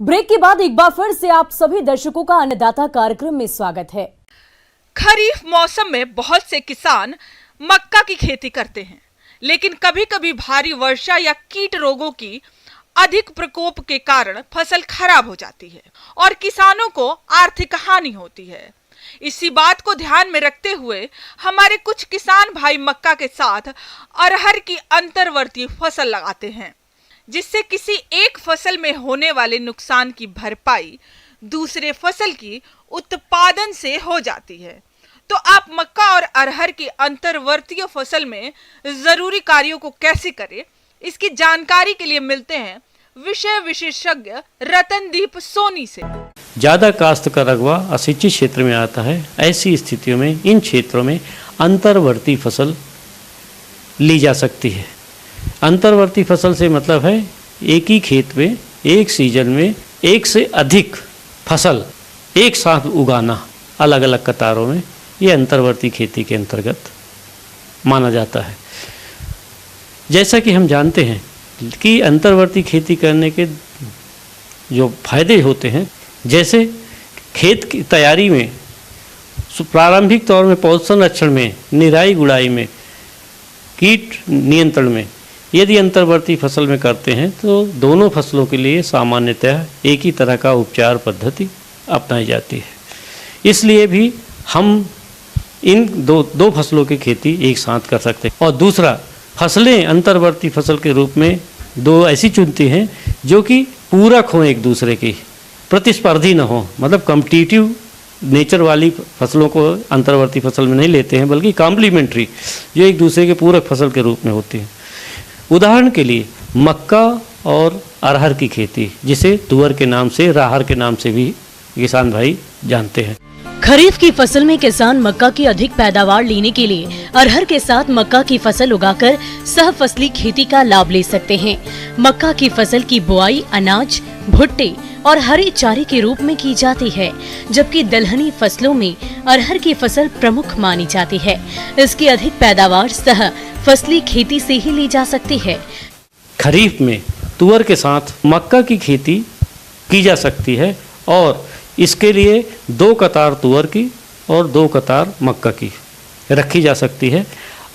Break के बाद एक बार फिर से आप सभी दर्शकों का अन्नदाता कार्यक्रम में स्वागत है। खरीफ मौसम में बहुत से किसान मक्का की खेती करते हैं, लेकिन कभी कभी भारी वर्षा या कीट रोगों की अधिक प्रकोप के कारण फसल खराब हो जाती है और किसानों को आर्थिक हानि होती है। इसी बात को ध्यान में रखते हुए हमारे कुछ किसान भाई मक्का के साथ अरहर की अंतर्वर्ती फसल लगाते हैं, जिससे किसी एक फसल में होने वाले नुकसान की भरपाई दूसरे फसल की उत्पादन से हो जाती है। तो आप मक्का और अरहर की अंतर्वर्तीय फसल में जरूरी कार्यों को कैसे करें, इसकी जानकारी के लिए मिलते हैं विषय विशेषज्ञ रतनदीप सोनी से। ज़्यादा काश्त का रकबा असिंचित क्षेत्र में आता है। ऐसी स्थितियों में इन क्षेत्रों में अंतर्वर्ती फसल ली जा सकती है। अंतर्वर्ती फसल से मतलब है एक ही खेत में एक सीजन में एक से अधिक फसल एक साथ उगाना अलग अलग कतारों में, ये अंतर्वर्ती खेती के अंतर्गत माना जाता है। जैसा कि हम जानते हैं कि अंतर्वर्ती खेती करने के जो फायदे होते हैं, जैसे खेत की तैयारी में प्रारंभिक तौर में पौध संरक्षण में, निराई गुड़ाई में, कीट नियंत्रण में यदि अंतर्वर्ती फसल में करते हैं तो दोनों फसलों के लिए सामान्यतः एक ही तरह का उपचार पद्धति अपनाई जाती है। इसलिए भी हम इन दो फसलों की खेती एक साथ कर सकते हैं। और दूसरा, फसलें अंतर्वर्ती फसल के रूप में दो ऐसी चुनती हैं जो कि पूरक हों, एक दूसरे की प्रतिस्पर्धी न हो। मतलब कॉम्पिटिटिव नेचर वाली फसलों को अंतर्वर्ती फसल में नहीं लेते हैं, बल्कि कॉम्प्लीमेंट्री, जो एक दूसरे के पूरक फसल के रूप में होती है। उदाहरण के लिए मक्का और अरहर की खेती, जिसे तुअर के नाम से, राहर के नाम से भी किसान भाई जानते हैं। खरीफ की फसल में किसान मक्का की अधिक पैदावार लेने के लिए अरहर के साथ मक्का की फसल उगाकर सहफसली खेती का लाभ ले सकते हैं। मक्का की फसल की बुआई अनाज, भुट्टे और हरे चारे के रूप में की जाती है, जबकि दलहनी फसलों में अरहर की फसल प्रमुख मानी जाती है। इसकी अधिक पैदावार सह फसली खेती से ही ली जा सकती है। खरीफ में तुअर के साथ मक्का की खेती की जा सकती है और इसके लिए 2 कतार तुअर की और 2 कतार मक्का की रखी जा सकती है।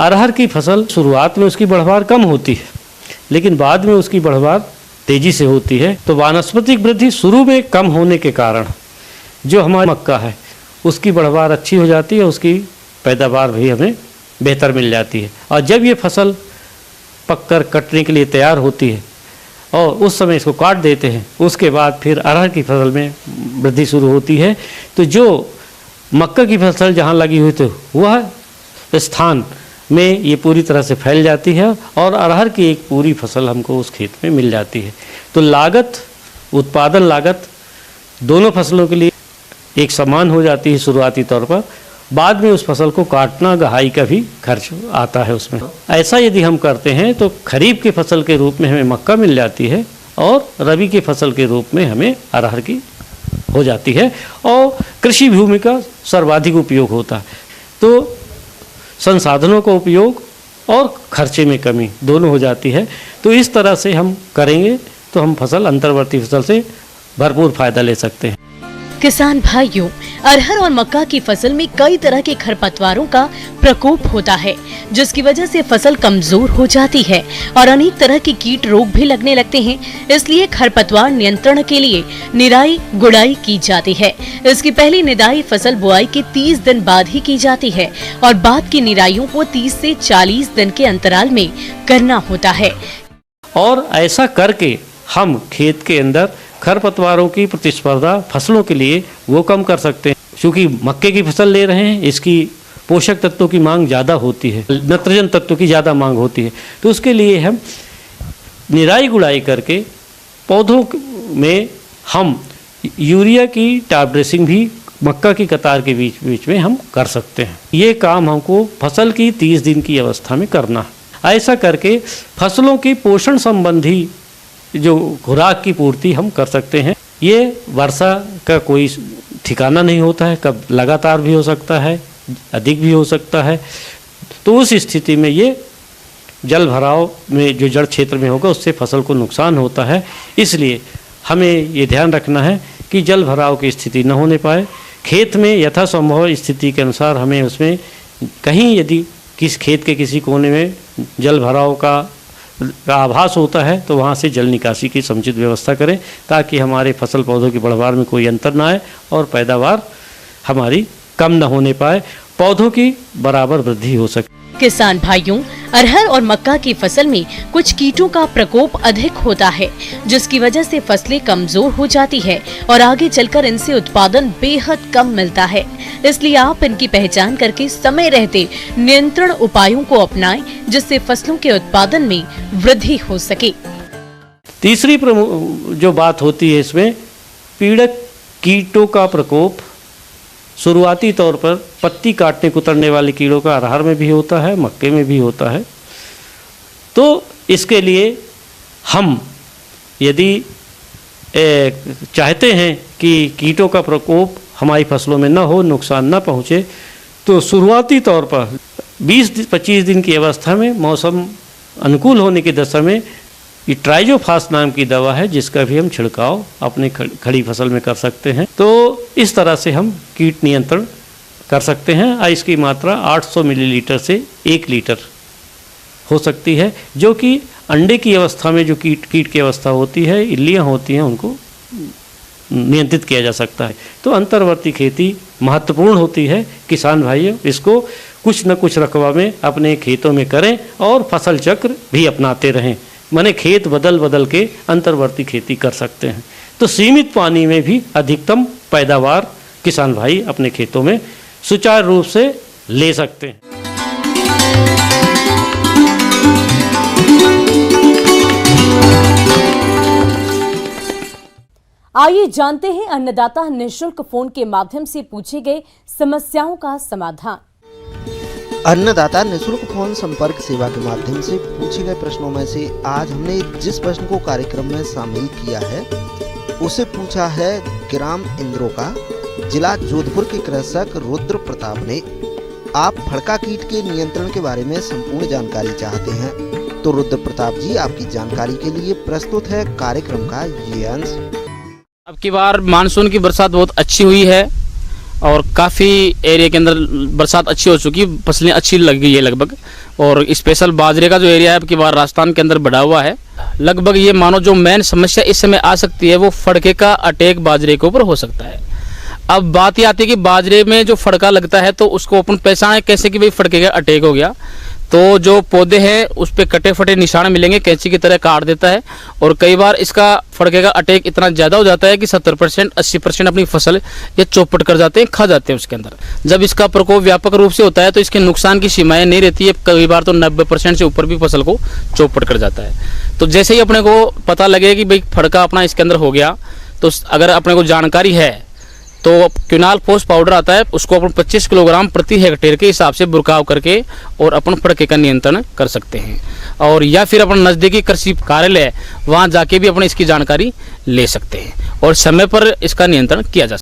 अरहर की फसल शुरुआत में उसकी बढ़वार कम होती है, लेकिन बाद में उसकी बढ़वार तेजी से होती है। तो वानस्पतिक वृद्धि शुरू में कम होने के कारण जो हमारा मक्का है उसकी बढ़वार अच्छी हो जाती है, उसकी पैदावार भी हमें बेहतर मिल जाती है। और जब ये फसल पककर कटने के लिए तैयार होती है और उस समय इसको काट देते हैं, उसके बाद फिर अरहर की फसल में वृद्धि शुरू होती है। तो जो मक्का की फसल जहाँ लगी हुई थी वह स्थान में ये पूरी तरह से फैल जाती है और अरहर की एक पूरी फसल हमको उस खेत में मिल जाती है। तो लागत, उत्पादन लागत दोनों फसलों के लिए एक समान हो जाती है शुरुआती तौर पर। बाद में उस फसल को काटना, गहाई का भी खर्च आता है उसमें। ऐसा यदि हम करते हैं तो खरीफ की फसल के रूप में हमें मक्का मिल जाती है और रबी की फसल के रूप में हमें अरहर की हो जाती है और कृषि भूमि का सर्वाधिक उपयोग होता है। तो संसाधनों का उपयोग और खर्चे में कमी दोनों हो जाती है। तो इस तरह से हम करेंगे तो हम फसल अंतर्वर्ती फसल से भरपूर फायदा ले सकते हैं। किसान भाइयों, अरहर और मक्का की फसल में कई तरह के खरपतवारों का प्रकोप होता है, जिसकी वजह से फसल कमजोर हो जाती है और अनेक तरह के कीट रोग भी लगने लगते हैं। इसलिए खरपतवार नियंत्रण के लिए निराई गुड़ाई की जाती है। इसकी पहली निदाई फसल बुआई के 30 दिन बाद ही की जाती है और बाद की निराइयों को 30 से 40 दिन के अंतराल में करना होता है। और ऐसा करके हम खेत के अंदर खरपतवारों की प्रतिस्पर्धा फसलों के लिए वो कम कर सकते हैं। क्योंकि मक्के की फसल ले रहे हैं, इसकी पोषक तत्वों की मांग ज़्यादा होती है, नाइट्रोजन तत्वों की ज़्यादा मांग होती है। तो उसके लिए हम निराई गुड़ाई करके पौधों में हम यूरिया की टॉप ड्रेसिंग भी मक्का की कतार के बीच बीच में हम कर सकते हैं। ये काम हमको फसल की 30 दिन की अवस्था में करना है। ऐसा करके फसलों की पोषण संबंधी जो खुराक की पूर्ति हम कर सकते हैं। ये वर्षा का कोई ठिकाना नहीं होता है, कब लगातार भी हो सकता है, अधिक भी हो सकता है। तो उस स्थिति में ये जल भराव में जो जड़ क्षेत्र में होगा उससे फसल को नुकसान होता है। इसलिए हमें ये ध्यान रखना है कि जल भराव की स्थिति न होने पाए। खेत में यथासंभव स्थिति के अनुसार हमें उसमें कहीं यदि किस खेत के किसी कोने में जल भराव का आभास होता है तो वहाँ से जल निकासी की समुचित व्यवस्था करें, ताकि हमारे फसल पौधों की बढ़वार में कोई अंतर ना आए और पैदावार हमारी कम न होने पाए, पौधों की बराबर वृद्धि हो सके। किसान भाइयों, अरहर और मक्का की फसल में कुछ कीटों का प्रकोप अधिक होता है, जिसकी वजह से फसलें कमजोर हो जाती है और आगे चलकर इनसे उत्पादन बेहद कम मिलता है। इसलिए आप इनकी पहचान करके समय रहते नियंत्रण उपायों को अपनाएं, जिससे फसलों के उत्पादन में वृद्धि हो सके। तीसरी प्रमुख जो बात होती है इसमें, पीड़क कीटों का प्रकोप शुरुआती तौर पर पत्ती काटने कुतरने वाले कीड़ों का अरहर में भी होता है, मक्के में भी होता है। तो इसके लिए हम यदि चाहते हैं कि कीटों का प्रकोप हमारी फसलों में न हो, नुकसान न पहुँचे, तो शुरुआती तौर पर 20-25 दिन की अवस्था में मौसम अनुकूल होने की दशा में ये ट्राइजोफास नाम की दवा है, जिसका भी हम छिड़काव अपने खड़ी फसल में कर सकते हैं। तो इस तरह से हम कीट नियंत्रण कर सकते हैं। और इसकी मात्रा 800 मिलीलीटर से 1 लीटर हो सकती है, जो कि अंडे की अवस्था में जो कीट की अवस्था होती है, इल्लियाँ होती हैं, उनको नियंत्रित किया जा सकता है। तो अंतर्वर्ती खेती महत्वपूर्ण होती है। किसान भाइयों, इसको कुछ न कुछ रकबा में अपने खेतों में करें और फसल चक्र भी अपनाते रहें। माने खेत बदल बदल के अंतर्वर्ती खेती कर सकते हैं, तो सीमित पानी में भी अधिकतम पैदावार किसान भाई अपने खेतों में सुचारू रूप से ले सकते हैं। आइए जानते हैं अन्नदाता निःशुल्क फोन के माध्यम से पूछे गए समस्याओं का समाधान। अन्नदाता निःशुल्क फोन संपर्क सेवा के माध्यम से पूछे गए प्रश्नों में से आज हमने जिस प्रश्न को कार्यक्रम में शामिल किया है उसे पूछा है ग्राम इंद्रो का, जिला जोधपुर के कृषक रुद्र प्रताप ने। आप फड़का कीट के नियंत्रण के बारे में संपूर्ण जानकारी चाहते हैं, तो रुद्र प्रताप जी आपकी जानकारी के लिए प्रस्तुत है कार्यक्रम का ये अंश। अब की बार मानसून की बरसात बहुत अच्छी हुई है और काफ़ी एरिया के अंदर बरसात अच्छी हो चुकी, फसलें अच्छी लग गई है लगभग। और स्पेशल बाजरे का जो एरिया है अब की बार राजस्थान के अंदर बढ़ा हुआ है। लगभग ये मानो जो मेन समस्या इस समय आ सकती है वो फड़के का अटैक बाजरे के ऊपर हो सकता है। अब बात ये आती है कि बाजरे में जो फड़का लगता है तो उसको अपन पहचाने कैसे कि भाई फड़के का अटैक हो गया। तो जो पौधे हैं उस पर कटे फटे निशान मिलेंगे, कैंची की तरह काट देता है। और कई बार इसका फड़के का अटैक इतना ज़्यादा हो जाता है कि 70% 80% अपनी फसल ये चौपट कर जाते हैं, खा जाते हैं उसके अंदर। जब इसका प्रकोप व्यापक रूप से होता है तो इसके नुकसान की सीमाएं नहीं रहती है, कई बार तो 90% से ऊपर भी फसल को चौपट कर जाता है। तो जैसे ही अपने को पता लगे कि भाई फड़का अपना इसके अंदर हो गया, तो अगर अपने को जानकारी है तो क्विनाल फोस पाउडर आता है, उसको अपन 25 किलोग्राम प्रति हेक्टेयर के हिसाब से बुरकाव करके और अपन फड़के का नियंत्रण कर सकते हैं। और या फिर अपन नज़दीकी कृषि कार्यालय वहाँ जाके भी अपन इसकी जानकारी ले सकते हैं और समय पर इसका नियंत्रण किया जा सकता है।